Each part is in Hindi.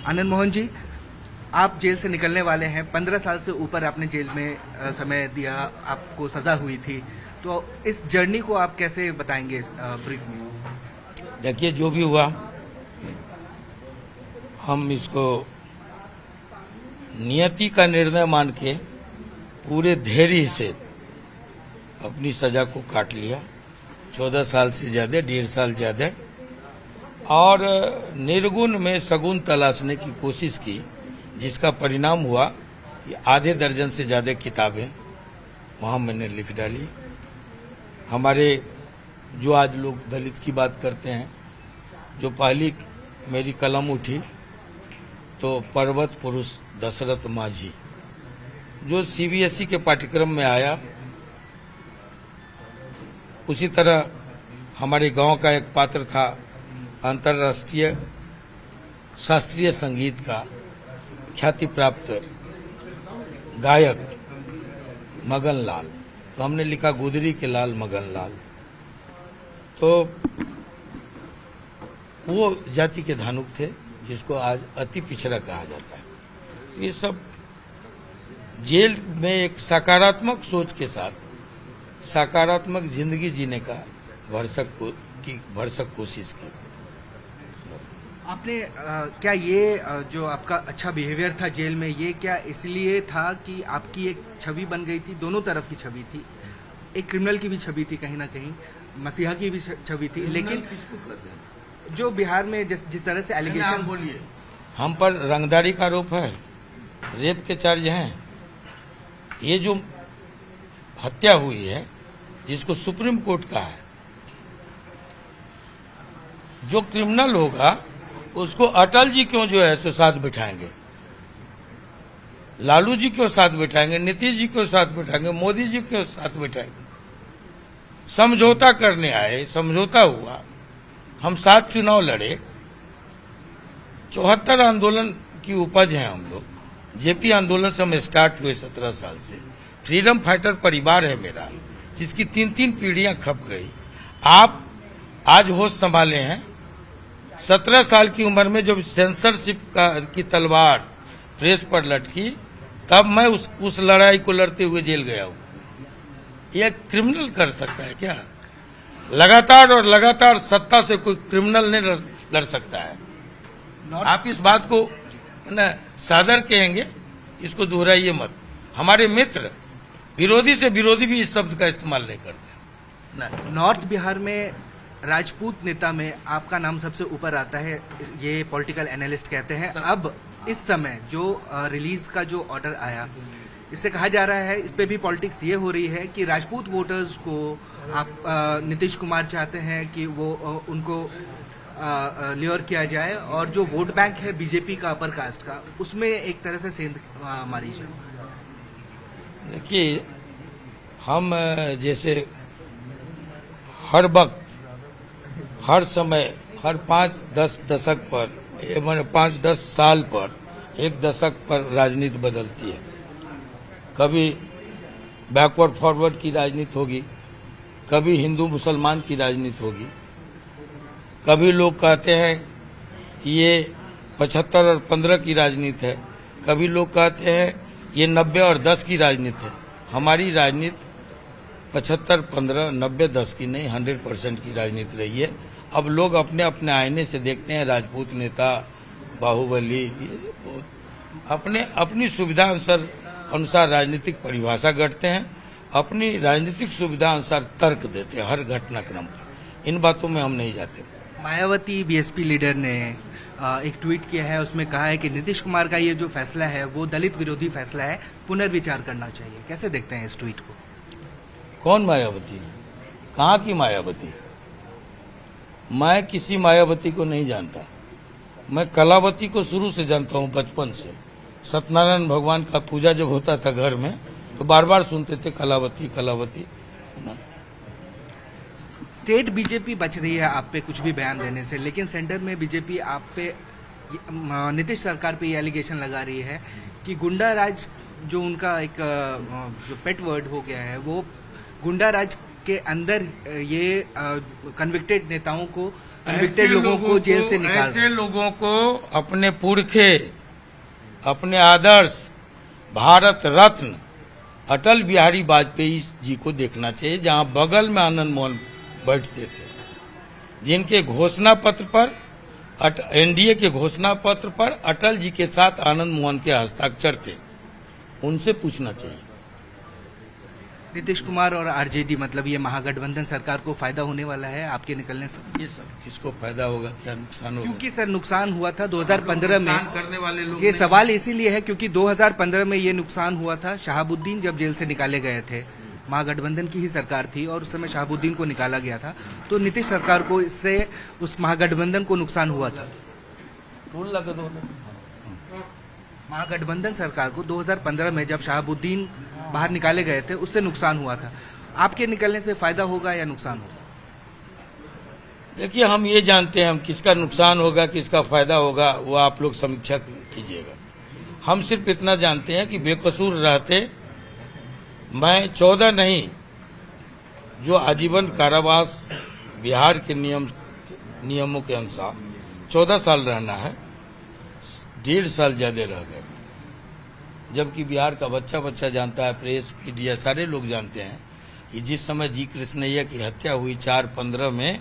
आनंद मोहन जी, आप जेल से निकलने वाले हैं। 15 साल से ऊपर आपने जेल में समय दिया, आपको सजा हुई थी, तो इस जर्नी को आप कैसे बताएंगे ब्रीफ में? देखिए, जो भी हुआ हम इसको नियति का निर्णय मान के पूरे धैर्य से अपनी सजा को काट लिया। 14 साल से ज्यादा, 1.5 साल ज्यादा, और निर्गुण में सगुण तलाशने की कोशिश की, जिसका परिणाम हुआ कि आधे दर्जन से ज्यादा किताबें वहां मैंने लिख डाली। हमारे जो आज लोग दलित की बात करते हैं, जो पहली मेरी कलम उठी तो पर्वत पुरुष दशरथ माझी, जो सीबीएसई के पाठ्यक्रम में आया। उसी तरह हमारे गांव का एक पात्र था, अंतर्राष्ट्रीय शास्त्रीय संगीत का ख्याति प्राप्त गायक मगन लाल, तो हमने लिखा गुदरी के लाल मगन लाल। तो वो जाति के धानुक थे, जिसको आज अति पिछड़ा कहा जाता है। ये सब जेल में एक सकारात्मक सोच के साथ सकारात्मक जिंदगी जीने का भरसक कोशिश की। आपने क्या ये जो आपका अच्छा बिहेवियर था जेल में, ये क्या इसलिए था कि आपकी एक छवि बन गई थी? दोनों तरफ की छवि थी, एक क्रिमिनल की भी छवि थी, कहीं ना कहीं मसीहा की भी छवि थी। लेकिन जो बिहार में जिस तरह से एलिगेशन, बोलिए, हम पर रंगदारी का आरोप है, रेप के चार्ज हैं। ये जो हत्या हुई है, जिसको सुप्रीम कोर्ट का है, जो क्रिमिनल होगा उसको अटल जी क्यों जो है सो साथ बिठाएंगे, लालू जी क्यों साथ बिठाएंगे, नीतीश जी क्यों साथ बिठाएंगे, मोदी जी क्यों साथ बिठाएंगे? समझौता करने आए, समझौता हुआ, हम 7 चुनाव लड़े, 74 आंदोलन की उपज है हम लोग। जेपी आंदोलन से हम स्टार्ट हुए 17 साल से। फ्रीडम फाइटर परिवार है मेरा, जिसकी 3-3 पीढ़ियां खप गई। आप आज होश संभाले हैं। 17 साल की उम्र में जब सेंसरशिप की तलवार प्रेस पर लटकी, तब मैं उस लड़ाई को लड़ते हुए जेल गया हूं। यह क्रिमिनल कर सकता है क्या? लगातार सत्ता से कोई क्रिमिनल नहीं लड़ सकता है। आप इस बात को न सादर कहेंगे, इसको दोहराइए मत। हमारे मित्र विरोधी से विरोधी भी इस शब्द का इस्तेमाल नहीं करते। नॉर्थ बिहार में राजपूत नेता में आपका नाम सबसे ऊपर आता है, ये पॉलिटिकल एनालिस्ट कहते हैं। अब इस समय जो रिलीज का जो ऑर्डर आया, इससे कहा जा रहा है, इस पे भी पॉलिटिक्स ये हो रही है कि राजपूत वोटर्स को आप नीतीश कुमार चाहते हैं कि वो उनको ल्योर किया जाए, और जो वोट बैंक है बीजेपी का अपर कास्ट का, उसमें एक तरह से सेंध मारी जाए। देखिए, हम जैसे हर वक्त, हर समय, हर 5-10 दशक पर, मैंने 5-10 साल पर, एक दशक पर राजनीति बदलती है। कभी बैकवर्ड फॉरवर्ड की राजनीति होगी, कभी हिंदू मुसलमान की राजनीति होगी, कभी लोग कहते हैं कि ये 75 और 15 की राजनीति है, कभी लोग कहते हैं ये 90 और 10 की राजनीति है। हमारी राजनीति 75-15, 90-10 की नहीं, 100% की राजनीति रही है। अब लोग अपने अपने आईने से देखते हैं, राजपूत नेता, बाहुबली, ये बहुत अपनी सुविधा अनुसार राजनीतिक परिभाषा गढ़ते हैं, अपनी राजनीतिक सुविधा अनुसार तर्क देते हैं हर घटनाक्रम पर। इन बातों में हम नहीं जाते। मायावती बीएसपी लीडर ने एक ट्वीट किया है, उसमें कहा है कि नीतीश कुमार का ये जो फैसला है वो दलित विरोधी फैसला है, पुनर्विचार करना चाहिए। कैसे देखते हैं इस ट्वीट को? कौन मायावती? कहाँ की मायावती? मैं किसी मायावती को नहीं जानता। मैं कलावती को शुरू से जानता हूँ, बचपन से। सत्यनारायण भगवान का पूजा जब होता था घर में, तो बार बार सुनते थे कलावती कलावती। स्टेट बीजेपी बच रही है आप पे कुछ भी बयान देने से, लेकिन सेंटर में बीजेपी आप पे, नीतीश सरकार पे ये एलिगेशन लगा रही है कि गुंडा राज, जो उनका एक जो पेट वर्ड हो गया है, वो गुंडा राज के अंदर ये कन्विक्टेड नेताओं को कन्विक्टेड लोगों को जेल से निकाल, ऐसे लोगों को अपने पुरखे, अपने आदर्श भारत रत्न अटल बिहारी वाजपेयी जी को देखना चाहिए, जहां बगल में आनंद मोहन बैठते थे, जिनके घोषणा पत्र पर एनडीए के घोषणा पत्र पर अटल जी के साथ आनंद मोहन के हस्ताक्षर थे, उनसे पूछना चाहिए। नीतीश कुमार और आरजेडी, मतलब ये महागठबंधन सरकार को फायदा होने वाला है आपके निकलने से? ये सब किसको फायदा होगा, क्या नुकसान होगा? क्योंकि सर नुकसान हुआ था 2015 में, करने वाले लोग, ये सवाल इसीलिए है क्योंकि 2015 में ये नुकसान हुआ था। शहाबुद्दीन जब जेल से निकाले गए थे, महागठबंधन की ही सरकार थी और उस समय शहाबुद्दीन को निकाला गया था, तो नीतीश सरकार को इससे उस महागठबंधन को नुकसान हुआ था। महागठबंधन सरकार को 2015 में जब शहाबुद्दीन बाहर निकाले गए थे, उससे नुकसान हुआ था। आपके निकलने से फायदा होगा या नुकसान होगा? देखिए, हम ये जानते हैं हम किसका नुकसान होगा किसका फायदा होगा, वो आप लोग समीक्षा कीजिएगा। हम सिर्फ इतना जानते हैं कि बेकसूर रहते मैं 14 नहीं, जो आजीवन कारावास बिहार के नियमों के अनुसार 14 साल रहना है, 1.5 साल ज्यादा रह गए। जबकि बिहार का बच्चा बच्चा जानता है, प्रेस मीडिया सारे लोग जानते हैं कि जिस समय जी कृष्णैया की हत्या हुई 4/15 में,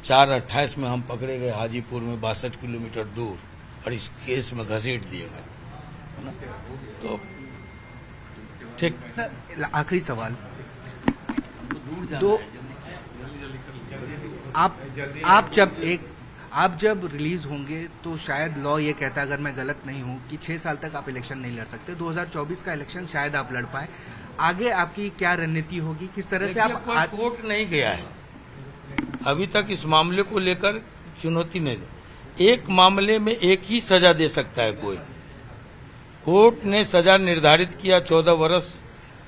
4/28 में हम पकड़े गए हाजीपुर में 62 किलोमीटर दूर, और इस केस में घसीट दिए गए, है ना? तो ठीक। आखिरी सवाल, तो आप जब रिलीज होंगे तो शायद लॉ ये कहता है, अगर मैं गलत नहीं हूं, कि 6 साल तक आप इलेक्शन नहीं लड़ सकते। 2024 का इलेक्शन शायद आप लड़ पाए। आगे आपकी क्या रणनीति होगी, किस तरह से आप? कोर्ट नहीं गया है अभी तक इस मामले को लेकर, चुनौती नहीं दे। एक मामले में एक ही सजा दे सकता है कोई। कोर्ट ने सजा निर्धारित किया 14 वर्ष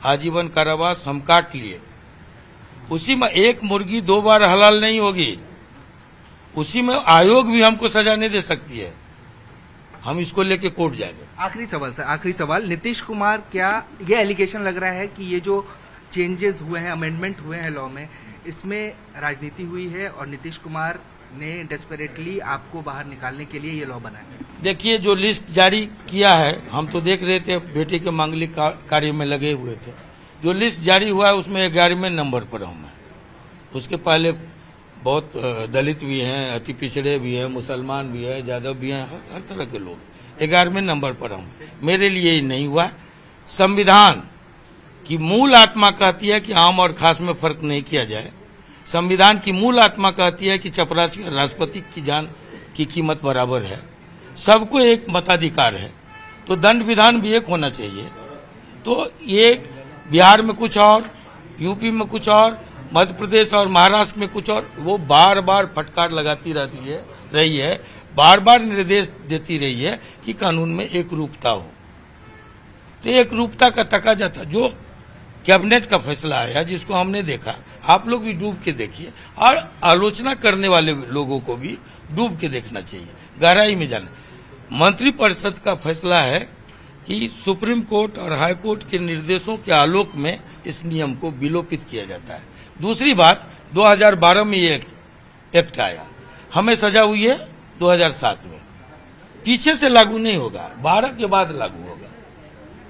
आजीवन कारावास, हम काट लिए। उसी में एक मुर्गी 2 बार हलाल नहीं होगी, उसी में आयोग भी हमको सजा नहीं दे सकती है। हम इसको लेके कोर्ट जाएंगे। आखिरी सवाल सर, आखिरी सवाल, नीतीश कुमार, क्या ये एलिगेशन लग रहा है कि ये जो चेंजेस हुए हैं, अमेंडमेंट हुए हैं लॉ में, इसमें राजनीति हुई है और नीतीश कुमार ने डेस्परेटली आपको बाहर निकालने के लिए ये लॉ बनाया? देखिए, जो लिस्ट जारी किया है, हम तो देख रहे थे, बेटे के मांगलिक कार्य में लगे हुए थे। जो लिस्ट जारी हुआ है उसमें 11वें नंबर पर हूं मैं। उसके पहले बहुत दलित भी हैं, अति पिछड़े भी हैं, मुसलमान भी हैं, यादव भी हैं, हर तरह के लोग। 11वें नंबर पर हूं। मेरे लिए ही नहीं हुआ। संविधान की मूल आत्मा कहती है कि आम और खास में फर्क नहीं किया जाए। संविधान की मूल आत्मा कहती है कि चपरासी और राष्ट्रपति की जान की कीमत बराबर है। सबको एक मताधिकार है, तो दंड विधान भी एक होना चाहिए। तो ये बिहार में कुछ और, यूपी में कुछ और, मध्य प्रदेश और महाराष्ट्र में कुछ और, वो बार बार फटकार लगाती रही है, बार बार निर्देश देती रही है कि कानून में एक रूपता हो। तो एक रूपता का तकाजा था। जो कैबिनेट का फैसला आया, जिसको हमने देखा, आप लोग भी डूब के देखिए, और आलोचना करने वाले लोगों को भी डूब के देखना चाहिए, गहराई में जाना। मंत्रिपरिषद का फैसला है कि सुप्रीम कोर्ट और हाई कोर्ट के निर्देशों के आलोक में इस नियम को विलोपित किया जाता है। दूसरी बात, 2012 में ये एक्ट आया, हमें सजा हुई है 2007 में। पीछे से लागू नहीं होगा, 12 के बाद लागू होगा।